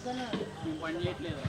పని చేయట్లేదు.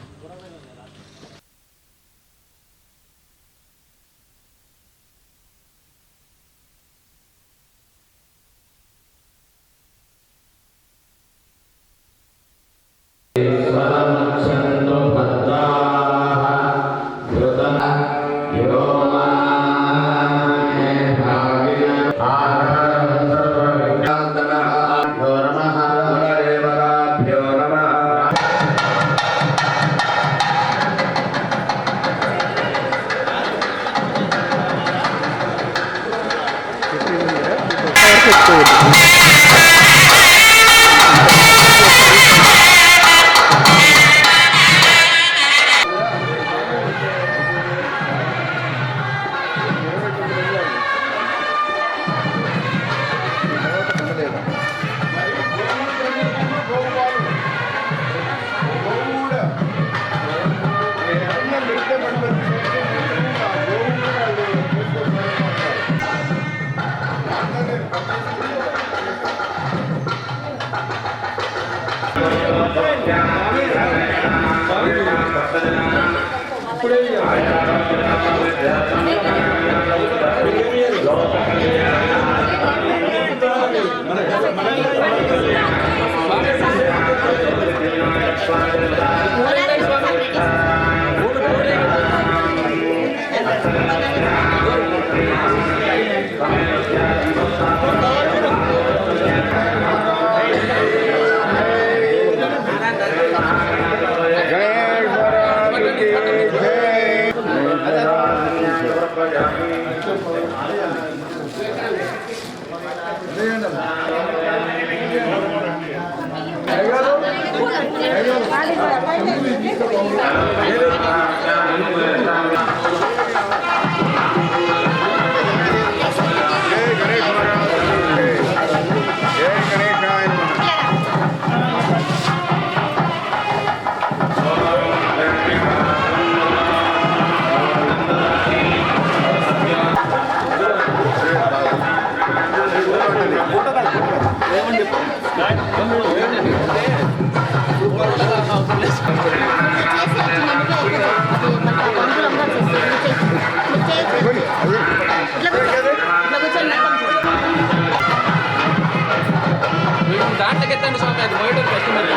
దాంట్లోకెత్తండి స్వామి, అది బయట కస్టమర్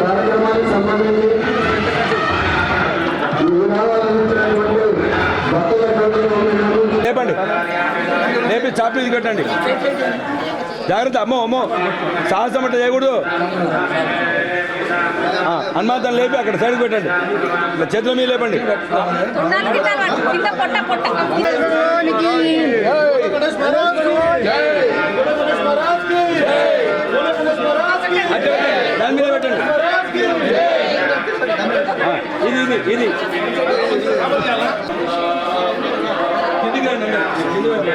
కార్యక్రమానికి సంబంధించి లేపండి, లేపి చాపీ కట్టండి. జాగ్రత్త, అమ్మో అమ్మో, సాహసం అంటే చేయకూడదు. హనుమంతాన్ని లేపి అక్కడ సైడ్కి పెట్టండి, ఇట్లా చేతుల మీద లేపండి. దాని మీద పెట్టండి. ఇది ఇది ఇది కిందికి రండి, కింది పెట్టండి.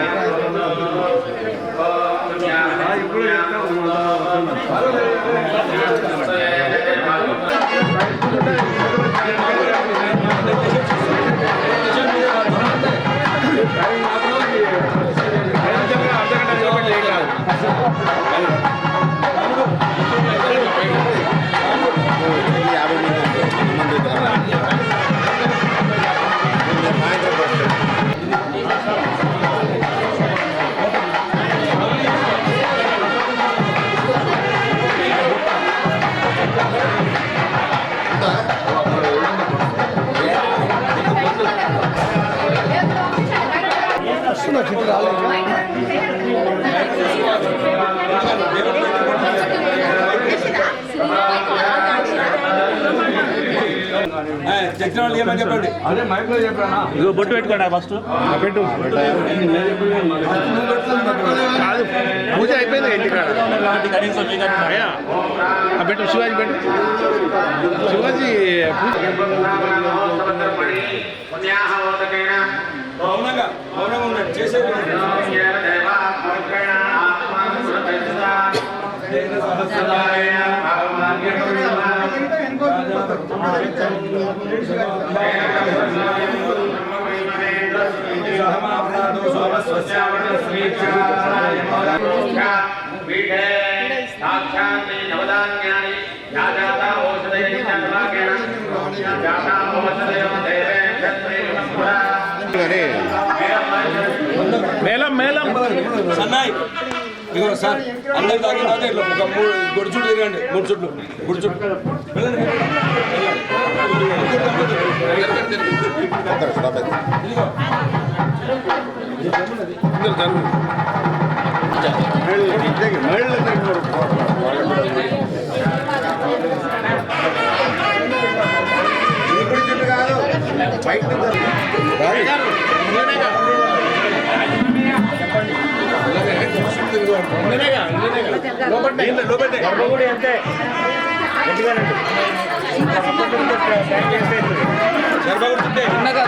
చెప్పండి, అదే మైక్లో చెప్పానా? ఇదిగో బొట్టు పెట్టుకోండి ఫస్ట్. పెట్టు, పూజ అయిపోయింది ఇంటికాడ. పెట్టు, శివాజీ పెట్టు, శివాజీ మౌనంగా ఉండండి, చేసేది మేళం మేళం సన్నాయి ఇగో సార్ అందరు తాగిన తర్వాత ఇట్లా ఒక గుడి చుట్టూ తిరగండి 3 చుట్లు గుడి చుట్టూ వెళ్ళండి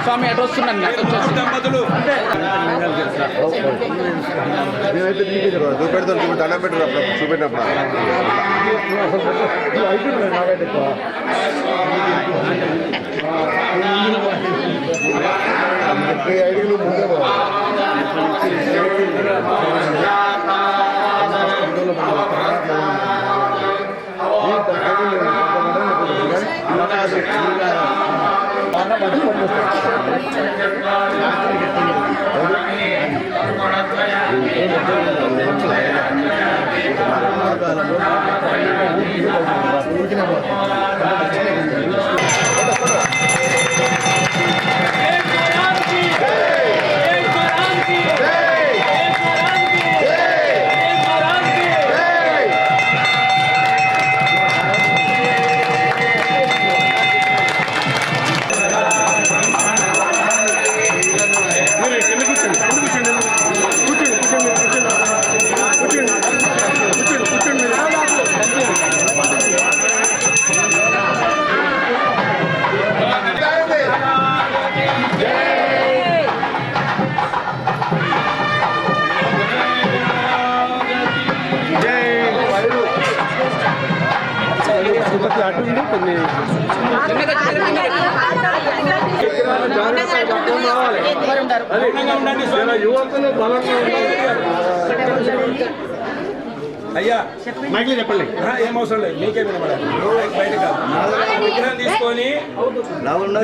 స్వామి ఎటు వస్తున్నాను దంపతులు చూపెడతాను దండం పెట్టరు అప్పుడు చూపెట్టినప్పుడు ఐదుగురు ముందే యువకులు బలంగా అయ్యా మైక్లో చెప్పండి ఏం అవసరం లేదు మీకే వినపడాలి బయట కాదు విగ్రహం తీసుకొని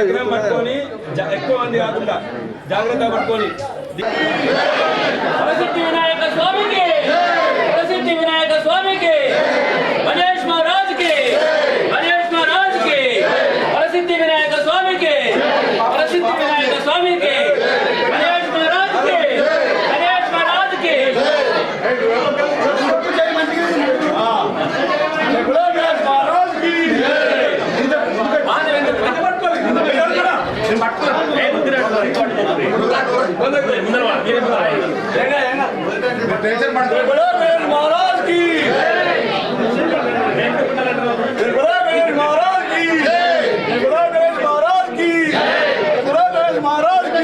విగ్రహం పట్టుకొని ఎక్కువ మంది కాకుండా జాగ్రత్త పట్టుకొని ప్రసిద్ధి వినాయక స్వామికి ప్రసిద్ధి వినాయక స్వామికి గణేష్ మహారాజ్కి గణేష్ మహారాజ్కి ప్రసిద్ధి వినాయక స్వామికి ప్రసిద్ధి వినాయక స్వామికి గణేష్ మహారాజ్కి గణేష్ మహారాజ్కి టెన్షన్ పడుతుంది महाराज की महाराज की महाराज की महाराज की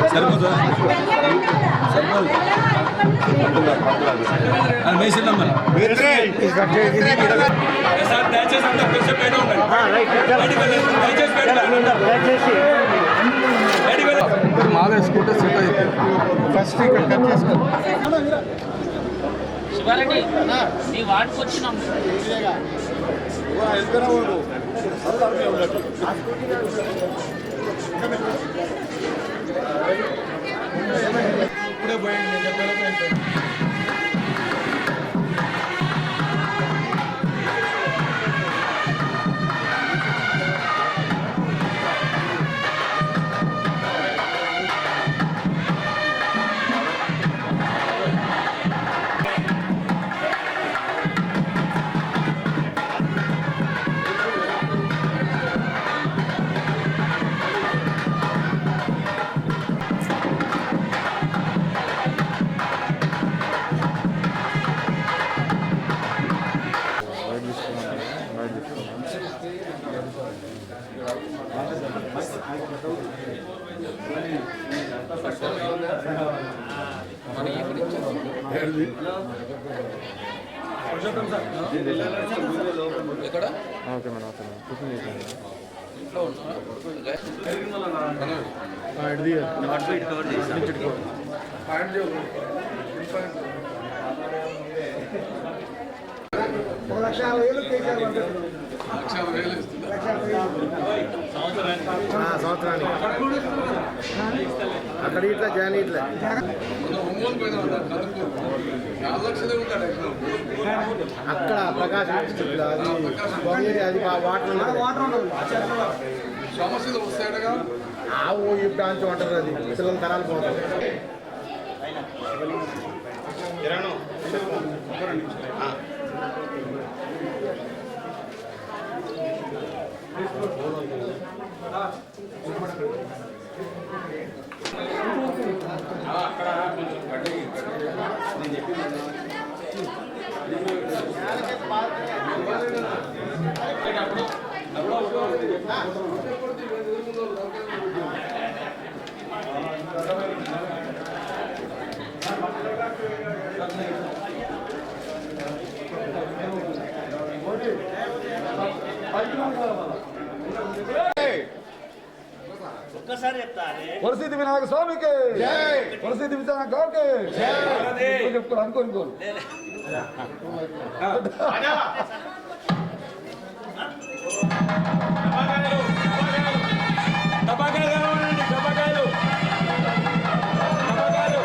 సరిపోతుందా అది మేసిద్దాం మరి సార్ దయచేసి అంతా కొంచెం బయట ఉండండి బయటికి వెళ్ళండి. దయచేసి బయట బయటికి వెళ్ళండి. మాదే స్కూటర్ సెట్ అయితే ఫస్ట్ ఇక్కడ కట్ చేసుకో శివారెడ్డి నీ వాటికి వచ్చినాం ఇప్పుడే పోయింది నేను చెప్పాను సంవత్సరానికి అక్కడ ఇట్లా జాయిన్ ఇట్లా అక్కడ ప్రకాశం డిస్ట్రిక్ట్ అది అది వాటర్ సమస్యలు వస్తాయటగా ఆవు ఈ ప్రాంతం అంటారు అది పిల్లల తరాలు పోతారు పరిస్థితి వినాయక స్వామికి పరిస్థితి వినాయక గౌకి చెప్పుకోరు అనుకోనుకోరు టపాకాయలు కావాలండి టపాకాయలు టపాకాయలు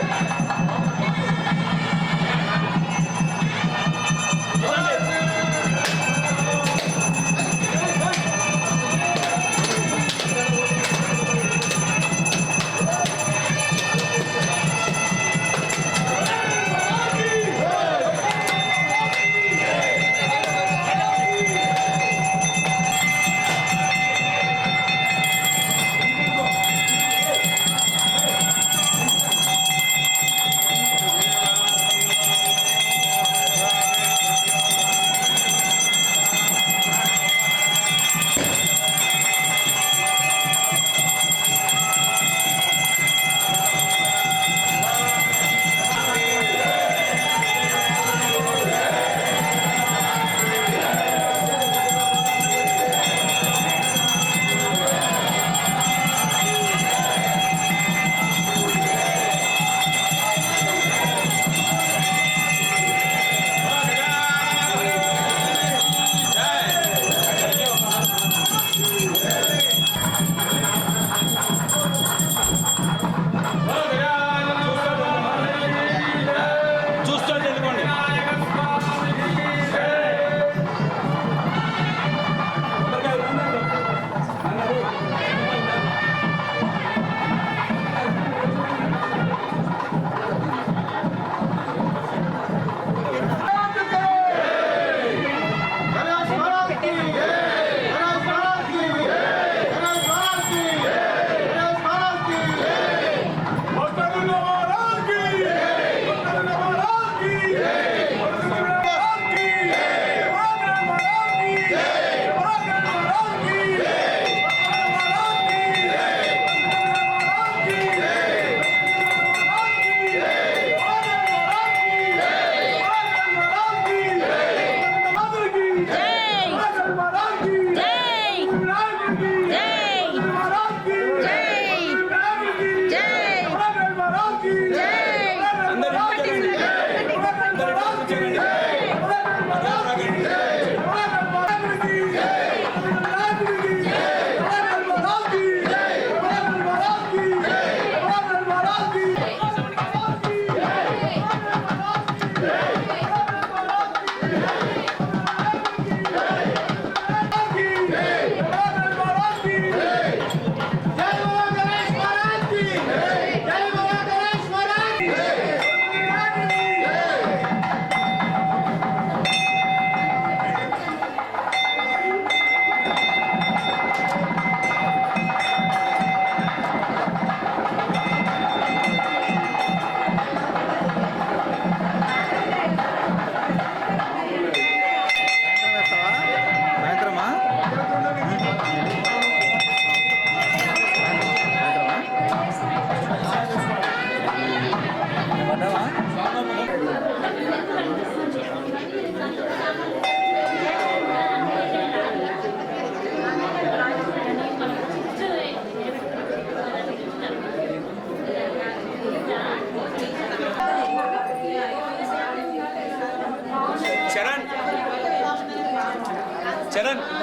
మిలన్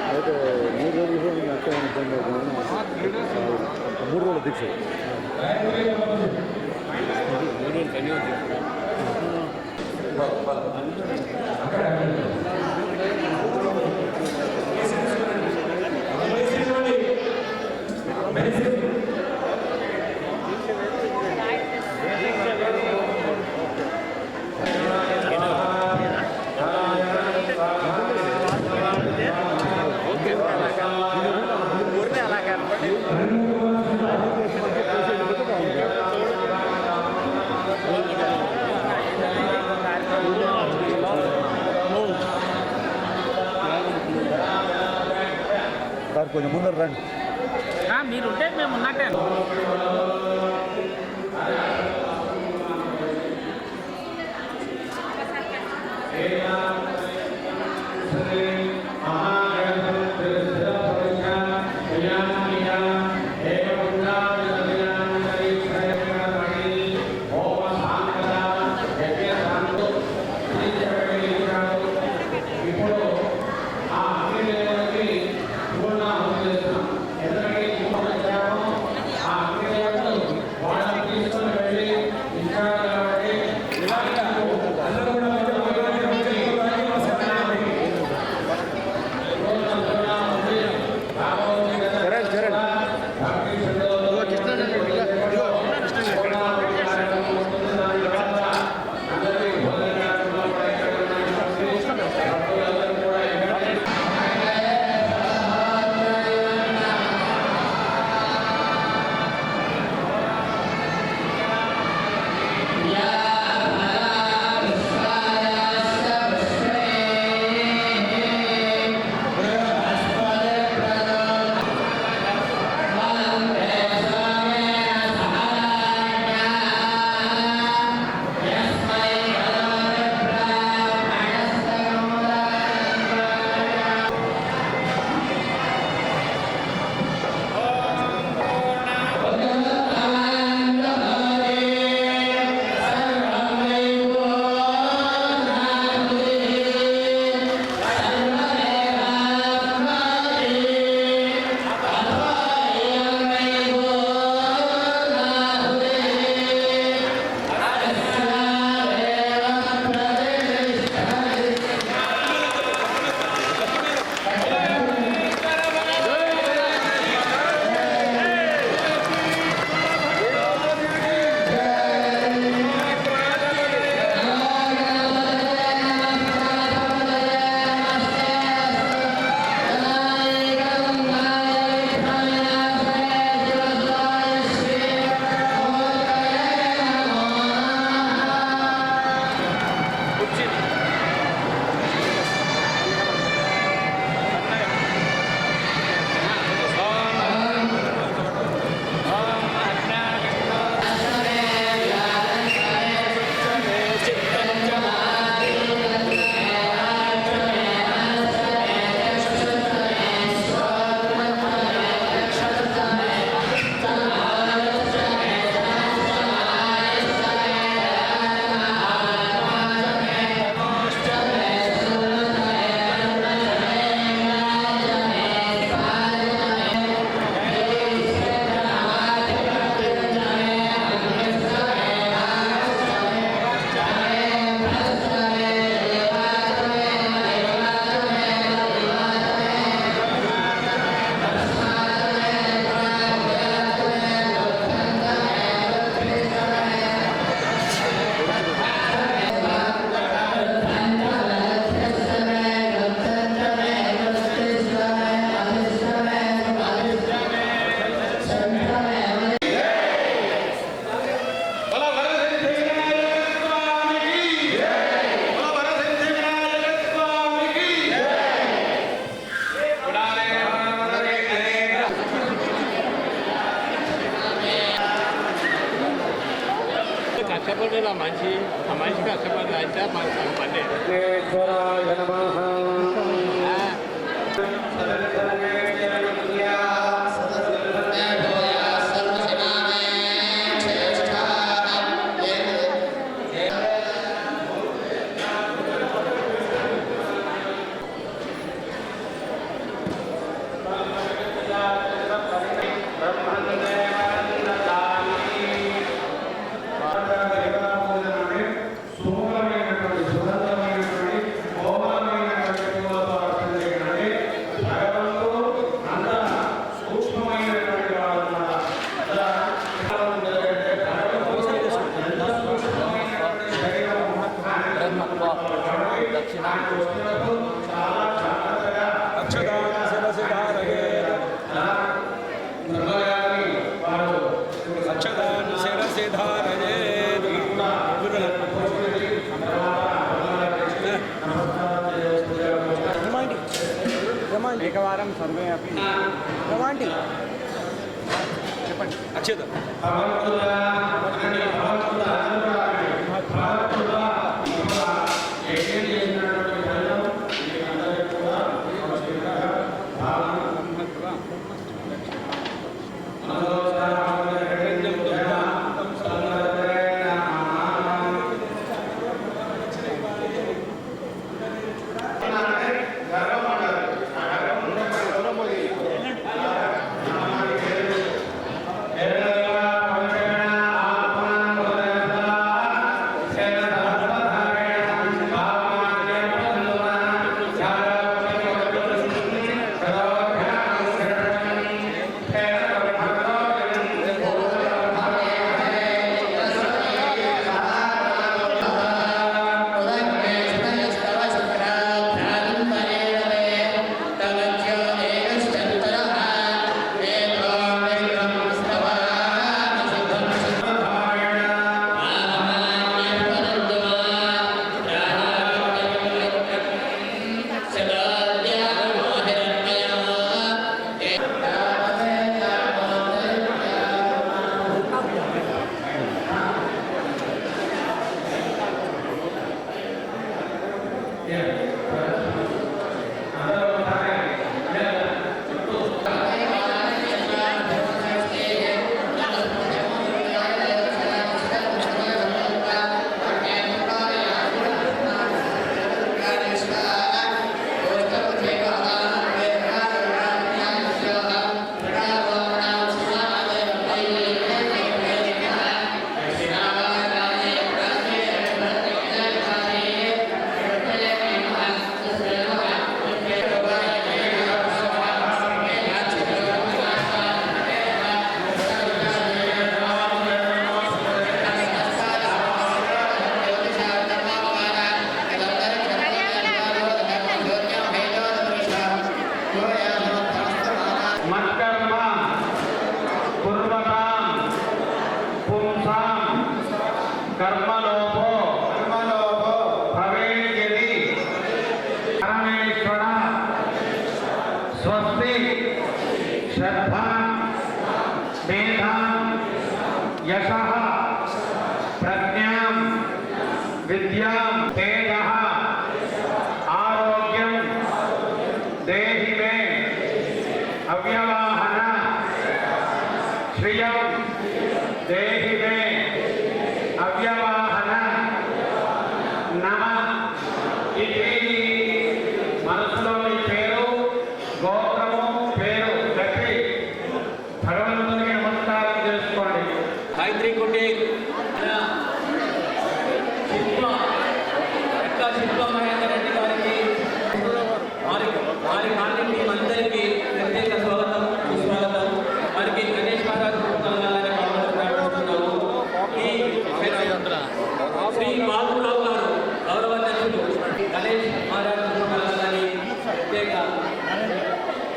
అయితే 3 రోజులు అక్కడ 3 రోజుల దీక్ష సార్ కొంచెం ముందర రండి. మీరుంటే మేము ఉన్నట్టే. విఘ్నేశ్వరాయ నమః. एकवारं सर्वे अपि रमाण्टि చెప్పండి అక్షత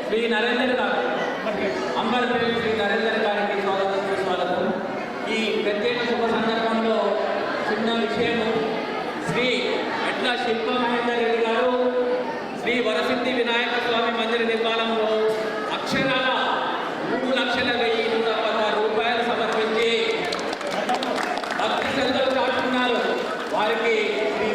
శ్రీ నరేందర్ గారు అంబర్పేట శ్రీ నరేందర్ గారికి స్వాగతం. ఈ ప్రత్యేక శుభ సందర్భంలో చిన్న విషయము, శ్రీ ఎడ్ల శిల్ప మహేందర్ రెడ్డి గారు శ్రీ వరసిద్ధి వినాయక స్వామి మందిర నిర్మాణంలో అక్షరాల 3,01,116 రూపాయలు సమర్పించి భక్తి శ్రద్ధలు కాటున్నారు. వారికి శ్రీ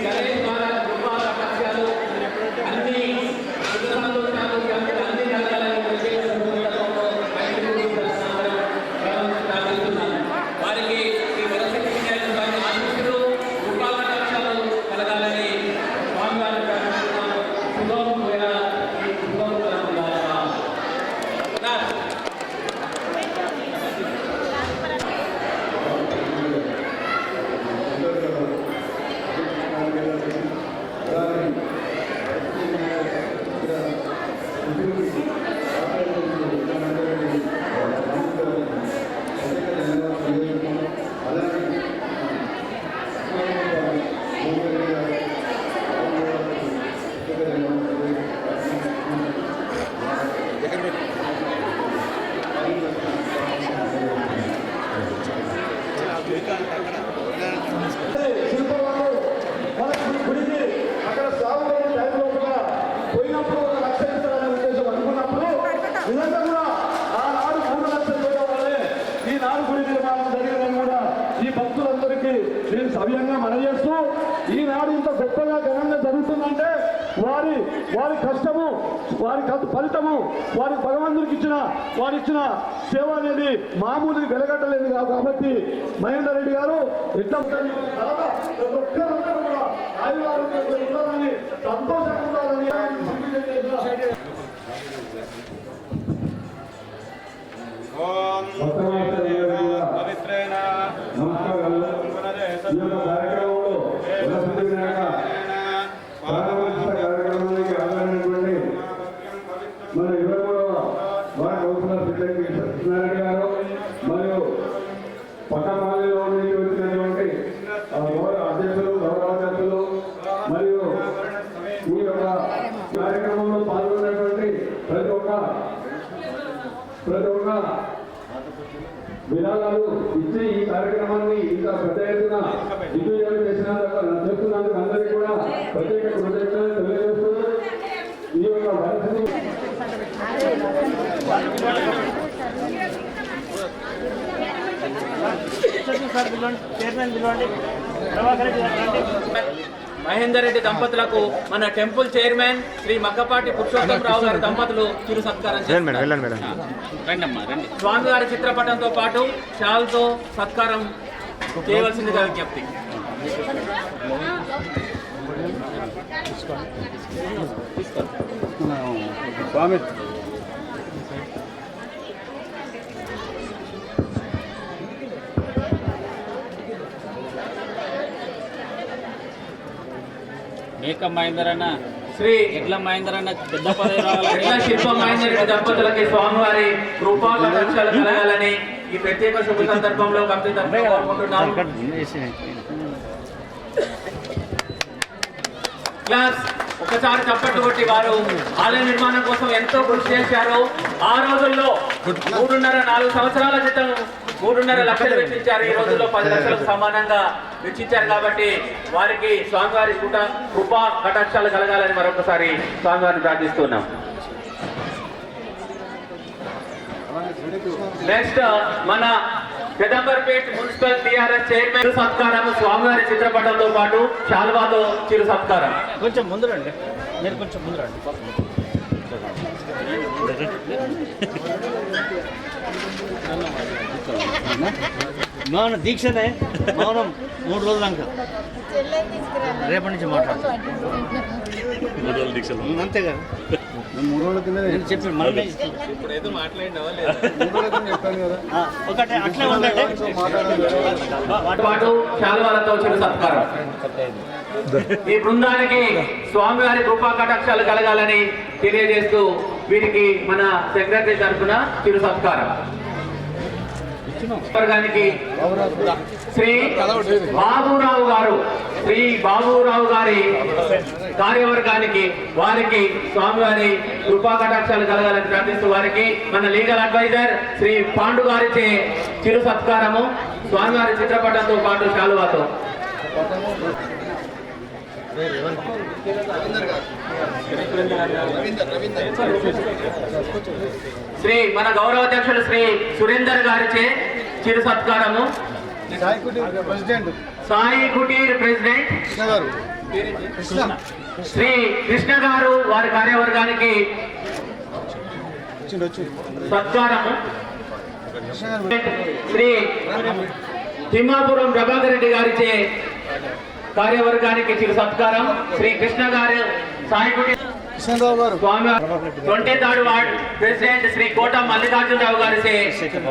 గొప్పగా ఘనంగా జరుగుతుందంటే వారి కష్టము, వారి ఫలితము, వారి భగవంతుడికి ఇచ్చిన సేవ అనేది మామూలు వెలగట్టలేదు కాబట్టి మహేందర్ రెడ్డి గారు ఎట్లా ఉండాలని, సంతోషంగా ఉండాలని మరియు పట్టణాలలో వచ్చినటువంటి అధ్యక్షులు, గౌరవాధ్యక్షులు మరియు ఈ యొక్క కార్యక్రమంలో పాల్గొన్నటువంటి ప్రతి ఒక్క విరాళాలు ఇచ్చి ఈ కార్యక్రమాన్ని ఇంకా పెద్ద ఎత్తున దిగ్విజయం చేస్తున్నందుకు అందరికీ కూడా ప్రత్యేక కృతజ్ఞతలు తెలియజేస్తున్నారు. ఈ యొక్క మహేందర్ రెడ్డి దంపతులకు మన టెంపుల్ చైర్మన్ శ్రీ మక్కపాటి పురుషోత్తమరావు గారి దంపతులు చిరు సత్కారం స్వామి గారి చిత్రపటంతో పాటు షాల్తో సత్కారం చేయవలసిందిగా విజ్ఞప్తి. స్వామి ఏక మహేందర్ అన్న శ్రీ ఎట్ల మహేందర్ అన్న పెద్ద పదవి రావాలి. ఎట్ల శిల్ప మహేందర్ రెడ్డి దంపతులకి స్వామివారి కృపా కటాక్షాలు కలగాలని ఈ ప్రత్యేక శుభ సందర్భంలో భక్తి కోరుకుంటున్నాం. క్లాస్ ఒకసారి చప్పట్లు కొట్టి వారు ఆలయ నిర్మాణం కోసం ఎంతో కృషి చేశారు. ఆ రోజుల్లో 3.5-4 సంవత్సరాల క్రితం 3.5 లక్షలు వెచ్చించారు. ఈ రోజుల్లో 10 లక్షలకు సమానంగా వెచ్చించారు. కాబట్టి వారికి స్వామివారి కృపా కటాక్షాలు కలగాలని మరొకసారి స్వామివారిని ప్రార్థిస్తున్నాం. నెక్స్ట్ మన పెదంబర్పేట్ మున్సిపల్ టీఆర్ఎస్ చైర్మన్ సత్కారం స్వామివారి చిత్రపటంతో పాటు శాల్వాతో చిరు సత్కారం. కొంచెం ముందు రండి, మీరు కొంచెం ముందు రండి. మౌనం దీక్షనే, మౌనం 3 రోజులు దాకా రేపటి నుంచి మాట్లాడతాం. 3 రోజుల దీక్షలు అంతేగా, 3 రోజుల కింద నేను చెప్పి మళ్ళీ ఇప్పుడు ఏదో మాట్లాడినావా చెప్పాను కదా. ఒకటే అట్లే ఉండండి. పాటు శాల్వాలతో చిరు సత్కారం. ఈ బృందానికి స్వామివారి కృపా కటాక్షాలు కలగాలని తెలియజేస్తూ వీరికి మన సెక్రటరీ తరఫున చిరు సత్కారం. వర్గానికి శ్రీ బాబురావు గారి కార్యవర్గానికి వారికి స్వామివారి కృపా కటాక్షాలు కలగాలని ప్రార్థిస్తూ వారికి మన లీగల్ అడ్వైజర్ శ్రీ పాండు గారిచే చిరు సత్కారము స్వామివారి చిత్రపటంతో పాటు శాలువాతో. శ్రీ మన గౌరవాధ్యక్షులు శ్రీ సురేందర్ గారిచే చిరు సత్కారము సాయి కుటీర్ ప్రెసిడెంట్ శ్రీ కృష్ణ గారు వారి కార్యవర్గానికి సత్కారము. శ్రీ తిమ్మాపురం ప్రభాకర్ రెడ్డి గారిచే కార్యవర్గానికి చిరు సత్కారం. శ్రీ కృష్ణ గారు సాయి కుటీర్ స్వామి 23rd వార్డ్ ప్రెసిడెంట్ శ్రీ కోట మల్లికార్జునరావు గారి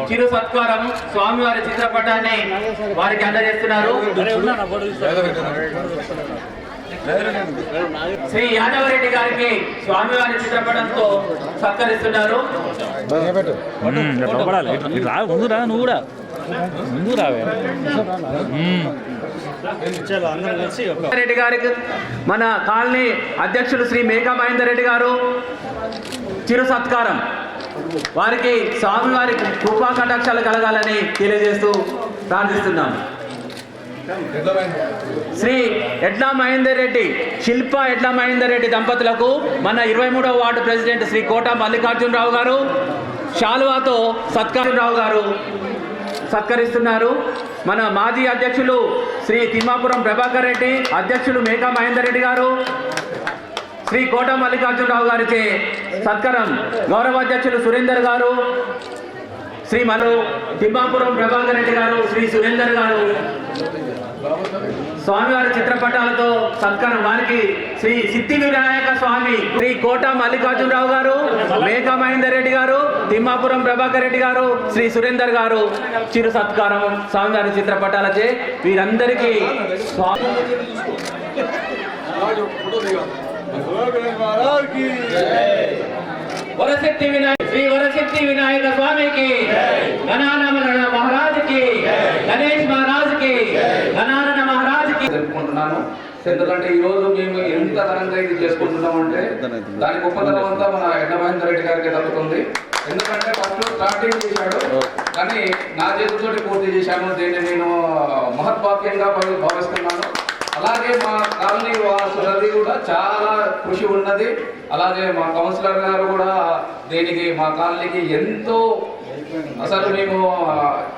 చిరు సత్కారం స్వామివారి చిత్రపటాన్ని వారికి అందజేస్తున్నారు. శ్రీ యాదవరెడ్డి గారికి స్వామివారి చిత్రపటంతో సత్కరిస్తున్నారు. నువ్వు కూడా ముందు రావే. రెడ్డి గారికి మన కాలనీ అధ్యక్షులు శ్రీ మేఘా మహేందర్ రెడ్డి గారు చిరు సత్కారం. వారికి స్వామివారి కృపా కటాక్షాలు కలగాలని తెలియజేస్తూ ప్రార్థిస్తున్నాం. శ్రీ ఎడ్లా మహేందర్ రెడ్డి శిల్ప ఎడ్లా మహేందర్ రెడ్డి దంపతులకు మన 23వ వార్డు ప్రెసిడెంట్ శ్రీ కోట మల్లికార్జునరావు గారు శాలువాతో సత్కారరావు గారు సత్కరిస్తున్నారు. మన మాజీ అధ్యక్షులు శ్రీ తిమ్మాపురం ప్రభాకర్ రెడ్డి, అధ్యక్షులు మేకా మహేందర్ రెడ్డి గారు, శ్రీ కోట మల్లికార్జునరావు గారిచే సత్కారం. గౌరవ అధ్యక్షులు సురేందర్ గారు, శ్రీ తిమ్మాపురం ప్రభాకర్ రెడ్డి గారు, శ్రీ సురేందర్ గారు స్వామివారి చిత్రపటాలతో సత్కారం. వారికి శ్రీ సిద్ధి వినాయక స్వామి, శ్రీ కోట మల్లికార్జునరావు గారు, మేఘా మహేందర్ రెడ్డి గారు, తిమ్మాపురం ప్రభాకర్ రెడ్డి గారు, శ్రీ సురేందర్ గారు చిరు సత్కారం స్వామివారి చిత్రపటాలచే. వీరందరికీ వరసిద్ధి వినాయక శ్రీ వరసిద్ధి వినాయక స్వామికి, గణానన మహారాజుకి, గణేష్ మహారాజుకి, గణానన మహారాజుకి జరుపుకుంటున్నాను. ఎందుకంటే ఈ రోజు మేము ఎంత ఘనంగా ఇది చేసుకుంటున్నామంటే దాని గొప్పతనం అంతా మన ఎడ్డ మహేందర్ రెడ్డి గారికి దక్కుతుంది. ఎందుకంటే ఫస్ట్ స్టార్టింగ్ చేశాడు, కానీ నా చేతితోటి పూర్తి చేశాను. దీన్ని నేను మహత్వాక్యంగా భావిస్తున్నాను. అలాగే మా కాలనీ వాసులది కూడా చాలా కృషి ఉన్నది. అలాగే మా కౌన్సిలర్ గారు కూడా దీనికి మా కాలనీకి ఎంతో, అసలు మేము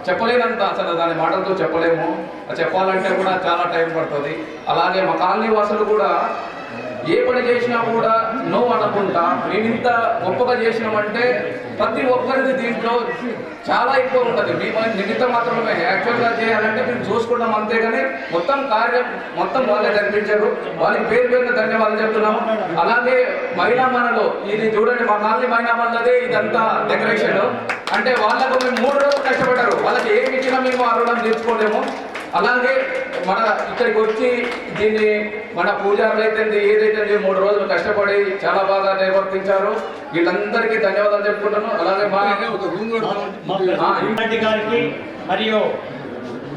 చెప్పలేనంత, అసలు దాని మాటలతో చెప్పలేము. చెప్పాలంటే కూడా చాలా టైం పడుతుంది. అలాగే మా కాలనీ వాసులు కూడా ఏ పని చేసినా కూడా నో అనుకుంటా. మేము ఇంత గొప్పగా చేసినామంటే ప్రతి ఒక్కరిది దీంట్లో చాలా ఎక్కువ ఉంటుంది. మేము నిమిత్త మాత్రమే యాక్చువల్గా చేయాలంటే మేము చూసుకుంటాం, అంతేగాని మొత్తం కార్యం మొత్తం వాళ్ళే కనిపించారు. వాళ్ళకి పేరు పేరున ధన్యవాదాలు చెప్తున్నాము. అలాగే మహిళా మనలో ఇది చూడండి, మా కాలనీ మహిళా మనదే ఇదంతా డెకరేషన్. అంటే వాళ్ళకు మేము 3 రోజులు కష్టపడ్డారు. వాళ్ళకి ఏమి ఇచ్చినా మేము ఆ రుణం తీర్చుకోలేము. అలాగే మన ఇక్కడికి వచ్చి దీన్ని మన పూజారులు అయితే ఏదైతే 3 రోజులు కష్టపడి చాలా బాగా నిర్వర్తించారు. వీళ్ళందరికీ ధన్యవాదాలు చెప్పుకుంటాను. అలాగే రెడ్డి గారికి మరియు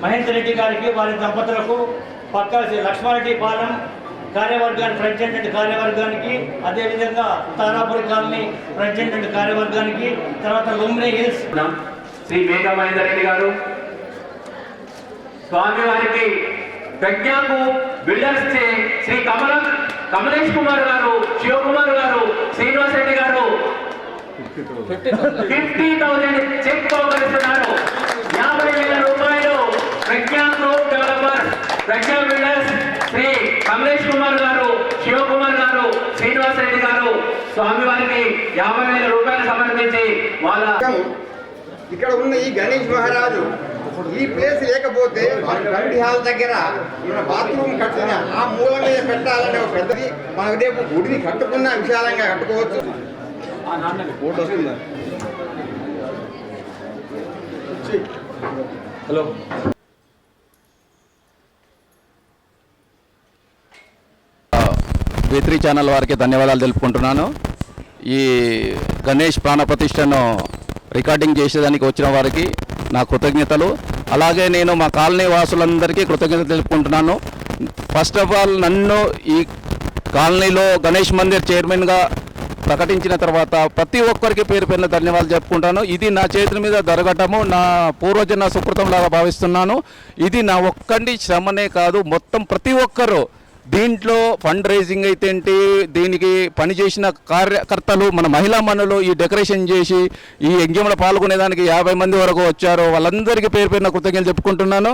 మహేందర్ రెడ్డి గారికి, వారి దంపతులకు, పక్క లక్ష్మారెడ్డి పాలెం కార్యవర్గానికి ప్రెసిడెంట్ కార్యవర్గానికి, అదేవిధంగా తారాపురి కాలనీ ప్రెసిడెంట్ కార్యవర్గానికి, తర్వాత లుంబ్నీ హిల్స్ శ్రీ మేఘా మహేందర్ రెడ్డి గారు, స్వామివారికి ప్రజ్ఞాకు బిల్డర్స్ చే శ్రీ కమలేష్ కుమార్ గారు, శివకుమార్ గారు, శ్రీనివాస్ రెడ్డి గారు 50,000 చెక్ పోగలుస్తున్నారు. 50,000 రూపాయలు ప్రజ్ఞా గ్రూప్ డెవలపర్, ప్రజ్ఞా బిల్డర్స్ శ్రీ కమలేష్ కుమార్ గారు, శివకుమార్ గారు, శ్రీనివాస్ రెడ్డి గారు స్వామివారికి 50,000 రూపాయలు సమర్పించి వాళ్ళ ఇక్కడ ఉన్న ఈ గణేష్ మహారాజు ఈ ప్లేస్ లేకపోతే కమిటీ హాల్ దగ్గర బాత్రూమ్ కట్టిన ఆ మూల మీద పెట్టాలంటే ఒక పెద్దది. మనకు రేపు గుడిని కట్టుకున్న విశాలంగా కట్టుకోవచ్చు. హలో, V3 ఛానల్ వారికి ధన్యవాదాలు తెలుపుకుంటున్నాను. ఈ గణేష్ ప్రాణప్రతిష్టను రికార్డింగ్ చేసేదానికి వచ్చిన వారికి నా కృతజ్ఞతలు. అలాగే నేను మా కాలనీ వాసులందరికీ కృతజ్ఞతలు తెలుపుకుంటున్నాను. ఫస్ట్ ఆఫ్ ఆల్ నన్ను ఈ కాలనీలో గణేష్ మందిర్ చైర్మన్గా ప్రకటించిన తర్వాత ప్రతి ఒక్కరికి పేరు పేరున ధన్యవాదాలు చెప్పుకుంటాను. ఇది నా చేతుల మీద జరగటము నా పూర్వజన్మ సుకృతంలాగా భావిస్తున్నాను. ఇది నా ఒక్కడి శ్రమనే కాదు, మొత్తం ప్రతి ఒక్కరూ దీంట్లో ఫండ్ రైజింగ్ అయితే ఏంటి, దీనికి పనిచేసిన కార్యకర్తలు, మన మహిళా మనులు ఈ డెకరేషన్ చేసి ఈ యజ్ఞంలో పాల్గొనేదానికి 50 మంది వరకు వచ్చారు. వాళ్ళందరికీ పేరు పేరున కృతజ్ఞతలు చెప్పుకుంటున్నాను.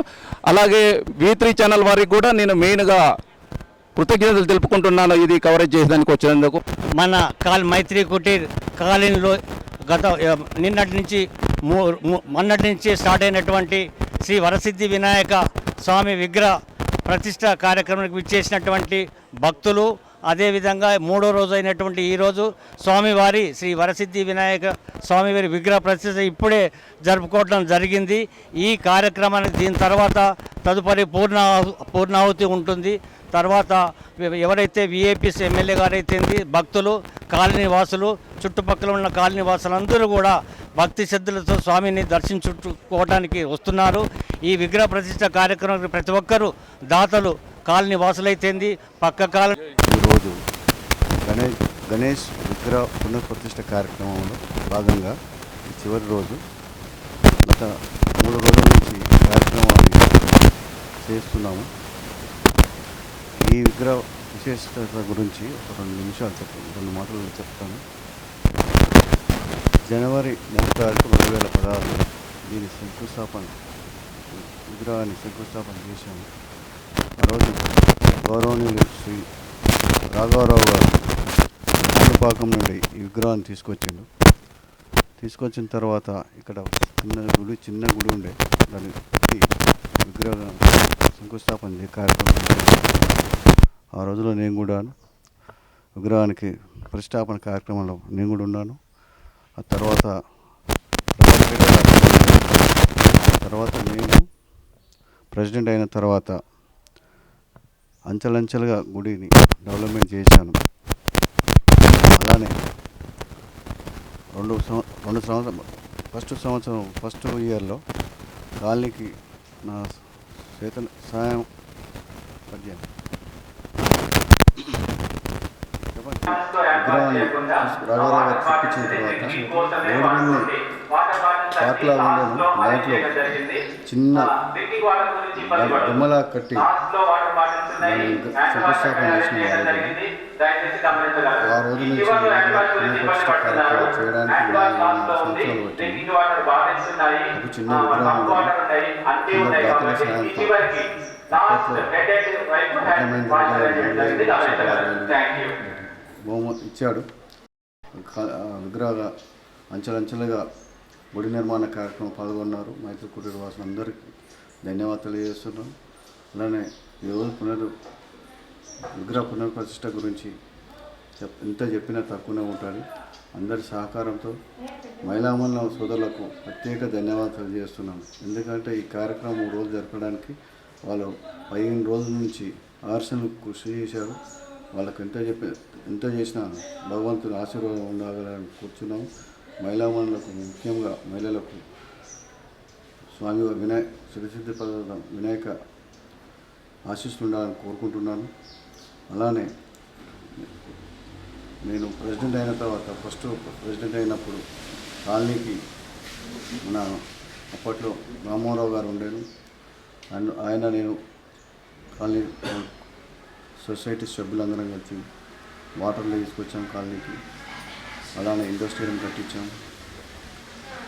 అలాగే V3 ఛానల్ వారికి కూడా నేను మెయిన్గా కృతజ్ఞతలు తెలుపుకుంటున్నాను ఇది కవరేజ్ చేసేదానికి వచ్చినందుకు. మన మైత్రి కుటీర్ కాలనీలో మొన్నటి నుంచి స్టార్ట్ అయినటువంటి శ్రీ వరసిద్ధి వినాయక స్వామి విగ్రహ ప్రతిష్ట కార్యక్రమానికి విచ్చేసినటువంటి భక్తులు, అదేవిధంగా 3వ రోజు అయినటువంటి ఈరోజు స్వామివారి శ్రీ వరసిద్ధి వినాయక స్వామివారి విగ్రహ ప్రతిష్ట ఇప్పుడే జరుపుకోవడం జరిగింది. ఈ కార్యక్రమానికి దీని తర్వాత తదుపరి పూర్ణాహుతి ఉంటుంది. తర్వాత ఎవరైతే విఐపీస్ ఎమ్మెల్యే గారైతే భక్తులు, కాలనీ వాసులు, చుట్టుపక్కల ఉన్న కాలనీ వాసులందరూ కూడా భక్తి శ్రద్ధలతో స్వామిని దర్శించుకోవడానికి వస్తున్నారు. ఈ విగ్రహ ప్రతిష్ట కార్యక్రమానికి ప్రతి ఒక్కరూ దాతలు, కాలనీ వాసులైతేంది, పక్క కాలనీ. ఈరోజు గణేష్ విగ్రహ పునఃప్రతిష్ఠ కార్యక్రమంలో భాగంగా చివరి రోజు గత 3 రోజుల నుంచి కార్యక్రమాన్ని చేస్తున్నాము. ఈ విగ్రహ విశేషత గురించి ఒక 2 నిమిషాలు రెండు మాటలు చెప్తాను. జనవరి 3 తారీఖు 2016 దీని విగ్రహాన్ని శంకుస్థాపన చేశాము. ఆ రోజు గౌరవనీయులు శ్రీ రాఘవరావు గారు పాకం నుండి ఈ విగ్రహాన్ని తీసుకొచ్చిన తర్వాత ఇక్కడ చిన్న గుడి ఉండే దాని విగ్రహం శంకుస్థాపన కార్యక్రమం. ఆ రోజులో నేను కూడా విగ్రహానికి ప్రతిష్టాపన కార్యక్రమంలో నేను కూడా ఉన్నాను. ఆ తర్వాత నేను ప్రెసిడెంట్ అయిన తర్వాత అంచెలంచెలుగా గుడిని డెవలప్మెంట్ చేశాను. అలానే రెండు సంవత్సరం ఫస్ట్ ఇయర్లో కాలనీకి నా సాయం విగ్రహాన్ని రాఘవరావు గారు తెప్పించిన తర్వాత రోడ్డు పార్క్లా ఉండేను. దాంట్లో చిన్న బొమ్మలా కట్టి శంకుస్థాపన చేసిన ఆ రోజు నుంచి కార్యక్రమం చేయడానికి 4 సంవత్సరాలు పట్టింది. ఒక చిన్న విగ్రహం దాతల సాయంతో బహుమతి ఇచ్చాడు. విగ్రహ అంచెలంచెలుగా గుడి నిర్మాణ కార్యక్రమం పాల్గొన్నారు. మైత్రి కుటీర వాసులందరికీ ధన్యవాదాలు తెలియజేస్తున్నాం. అలానే ఈరోజు విగ్రహ పునర్ప్రతిష్ఠ గురించి ఎంత చెప్పినా తక్కువనే ఉంటుంది. అందరి సహకారంతో మహిళామణుల సోదరులకు ప్రత్యేక ధన్యవాదాలు తెలియజేస్తున్నాం. ఎందుకంటే ఈ కార్యక్రమం 3 రోజులు జరపడానికి వాళ్ళు 15 రోజుల నుంచి ఆర్సలు కృషి చేశారు. వాళ్ళకు ఎంత చేసినా భగవంతుని ఆశీర్వాదం ఉండాలని కూర్చున్నాము. మహిళామణులకు, ముఖ్యంగా మహిళలకు స్వామి సిద్ధిసిద్ధి పర్వతం వినాయక ఆశీస్సులు ఉండాలని కోరుకుంటున్నాను. అలానే నేను ప్రెసిడెంట్ అయిన తర్వాత ఫస్ట్ ప్రెసిడెంట్ అయినప్పుడు కాలనీకి మన అప్పట్లో రామారావు గారు ఉండేను. ఆయన నేను కాలనీ సొసైటీ సభ్యులందరం కలిసి వాటర్లో తీసుకొచ్చాం కాలనీకి. అలానే ఇండోర్ స్టేడియం కట్టించాం.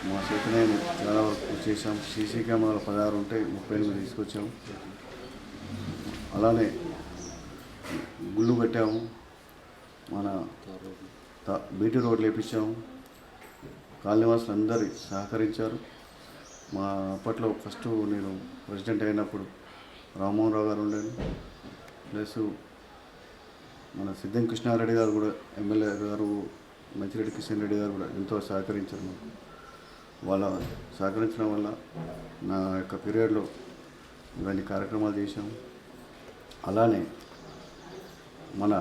మా చేతనే చాలా వరకు చేసాం. సీసీ కెమెరాలు 16 ఉంటాయి, 38 తీసుకొచ్చాము. అలానే గుళ్ళు కట్టాము. మన బీటీ రోడ్లు వేయించాము. కాలనీవాసులు అందరూ సహకరించారు. మా అప్పట్లో ఫస్ట్ నేను ప్రెసిడెంట్ అయినప్పుడు రామ్మోహన్ రావు గారు ఉండేది. ప్లస్ మన సిద్ధం కృష్ణారెడ్డి గారు కూడా, ఎమ్మెల్యే గారు మంచిరెడ్డి కిషన్ రెడ్డి గారు కూడా ఎంతో సహకరించారు మాకు. వాళ్ళ సహకరించడం వల్ల నా యొక్క పీరియడ్లో ఇవన్నీ కార్యక్రమాలు చేశాము. అలానే మన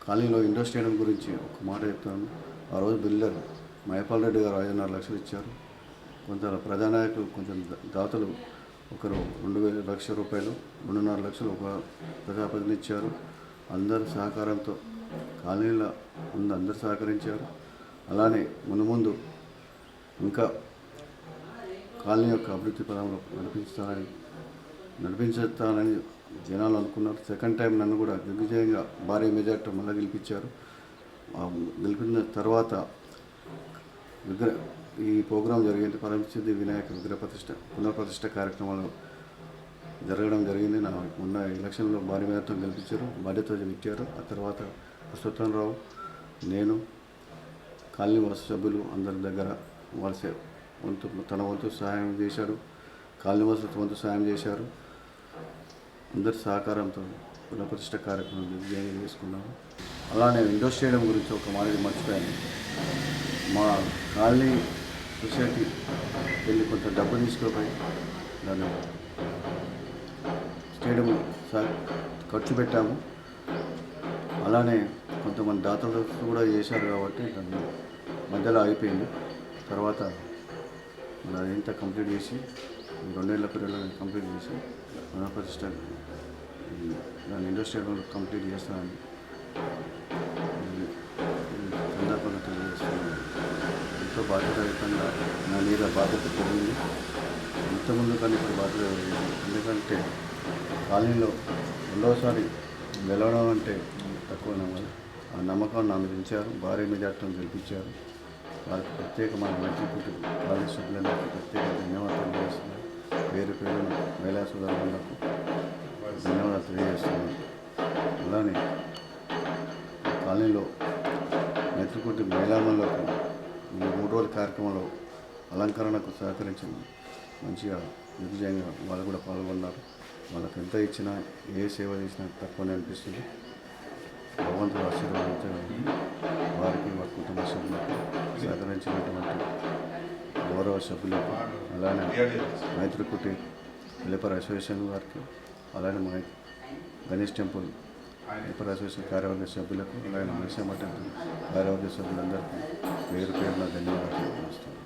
కాలనీలో ఇండోర్ స్టేడియం గురించి ఒక మాట చెప్తాను. ఆ రోజు బిల్డర్ మైపాల్ రెడ్డి గారు 5.5 లక్షలు ఇచ్చారు. కొంత ప్రజానాయకులు, కొంచెం దాతలు ఒకరు 2 లక్షల రూపాయలు, 2.5 లక్షలు ఒక ప్రజాప్రతినిధి ఇచ్చారు. అందరి సహకారంతో కాలనీలో అందరూ సహకరించారు. అలానే ముందు ఇంకా కాలనీ యొక్క అభివృద్ధి పదంలో నడిపించుతానని జనాలు అనుకున్నారు. సెకండ్ టైం నన్ను కూడా దిగ్విజయంగా భారీ మెజార్టీ మళ్ళీ గెలిపించారు. గెలిపిన తర్వాత ఈ ప్రోగ్రాం జరిగింది. పరమసిద్ధి వినాయక విగ్రహ పునఃప్రతిష్ఠ కార్యక్రమాలు జరగడం జరిగింది. నా ఉన్న ఎలక్షన్లో భారీ మెజార్టీతో గెలిపించారు, బాధ్యత ఇచ్చారు. ఆ తర్వాత అశ్వత్థరావు, నేను, కాలనీ వాసు సభ్యులు అందరి దగ్గర తన వంతు సహాయం చేశాడు. కాలనీ వాసులు వంతు సహాయం చేశారు. అందరి సహకారంతో పునఃప్రతిష్ఠ కార్యక్రమం విజయం చేసుకున్నాము. అలానే ఇండోర్ స్టేడియం గురించి ఒక మాట మర్చిపోయాను. మా కాలనీ సొసైటీ వెళ్ళి కొంత డబ్బు తీసుకుపోయి దాన్ని స్టేడియం ఖర్చు పెట్టాము. అలానే కొంతమంది దాతలు కూడా చేశారు కాబట్టి దాన్ని మధ్యలో అయిపోయింది. తర్వాత అదంతా కంప్లీట్ చేసి 2 ఏళ్ల పీరియడ్లో కంప్లీట్ చేసి పునఃప్రతిష్ఠ దాన్ని ఇండోర్ స్టేడియంలో కంప్లీట్ చేస్తానని సందర్భంగా తెలియజేస్తున్నాను. ఎంతో బాధ్యతాయుతంగా నా మీద బాధ్యత పెరిగింది. ఇంతకుముందు కానీ ఇప్పుడు బాధ్యత పెరిగింది. ఎందుకంటే కాలనీలో 2వసారి గెలవడం అంటే తక్కువ నమ్మకం. ఆ నమ్మకం నా మీద ఉంచారు. భారీ మెజార్టీతో గెలిపించారు. వారికి ప్రత్యేకమైన మైత్రికూట కాలేజ్ సభ్యులందరికీ ప్రత్యేక ధన్యవాదాలు తెలియజేస్తున్నాను. పేరు పేరున మహిళా సోదరులకు ధన్యవాదాలు తెలియజేస్తున్నాను. అలానే కాలనీలో మైత్రికూట మహిళామణులకు ఈ 3 రోజుల కార్యక్రమంలో అలంకరణకు సహకరించిన మంచిగా దిగ్విజయంగా వాళ్ళు కూడా పాల్గొన్నారు. వాళ్ళకి ఎంత ఇచ్చినా ఏ సేవ చేసినా తక్కువనే అనిపిస్తుంది. భగవంతుడు ఆశీర్వాదించడం వారికి వారి కుటుంబ సభ్యులకు సహకరించినటువంటి గౌరవ సభ్యులకు అలానే మైత్రికూట వెల్ఫేర్ అసోసియేషన్ వారికి అలానే మా గణేష్ టెంపుల్ వెల్ఫేర్ అసోసియేషన్ కార్యవర్గ సభ్యులకు అలాగే మహిళా టెంపుల్ కార్యవర్గ సభ్యులందరికీ పేరు పేరున ధన్యవాదాలు తెలియజేస్తున్నాను.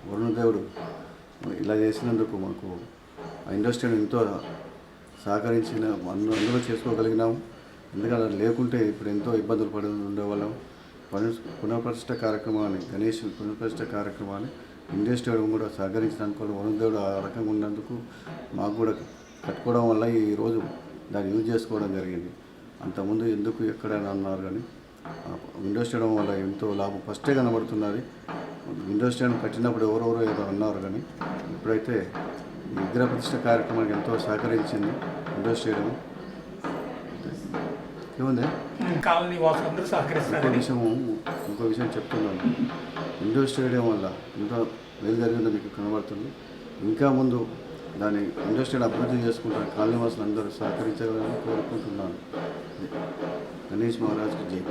వరుణదేవుడు ఇలా చేసినందుకు మాకు ఆ ఇండస్ట్రీని ఎంతో సహకరించిన అందులో చేసుకోగలిగినాము. ఎందుకంటే లేకుంటే ఇప్పుడు ఎంతో ఇబ్బందులు పడి ఉండేవాళ్ళం. పునఃప్రతిష్ఠ కార్యక్రమాన్ని గణేష్ పునఃప్రతిష్ఠ కార్యక్రమాన్ని ఇండస్ట్రీ కూడా సహకరించినందుకు వరుణదేవుడు ఆ రకంగా ఉన్నందుకు మాకు కూడా కట్టుకోవడం వల్ల ఈరోజు దాన్ని యూజ్ చేసుకోవడం జరిగింది. అంతకుముందు ఎందుకు ఎక్కడైనా అన్నారు కానీ విండోస్ చేయడం వల్ల ఎంతో లాభం ఫస్టే కనబడుతున్నది. విండోస్ చేయడం కట్టినప్పుడు ఎవరెవరో ఏదో అన్నారు కానీ ఇప్పుడైతే విగ్రహ ప్రతిష్ఠ కార్యక్రమానికి ఎంతో సహకరించింది విండోస్ చేయడం. ఏముంది ఇంకో విషయం చెప్తున్నాను. విండోస్ చేయడం వల్ల ఎంతో మేలు జరిగిందో మీకు కనబడుతుంది. ఇంకా ముందు దాన్ని ఇండస్ట్రీని అభివృద్ధి చేసుకుంటారు. కాలనీ వాసులు అందరూ సహకరించాలని కోరుకుంటున్నాను. గణేష్ మహారాజ్కి జై.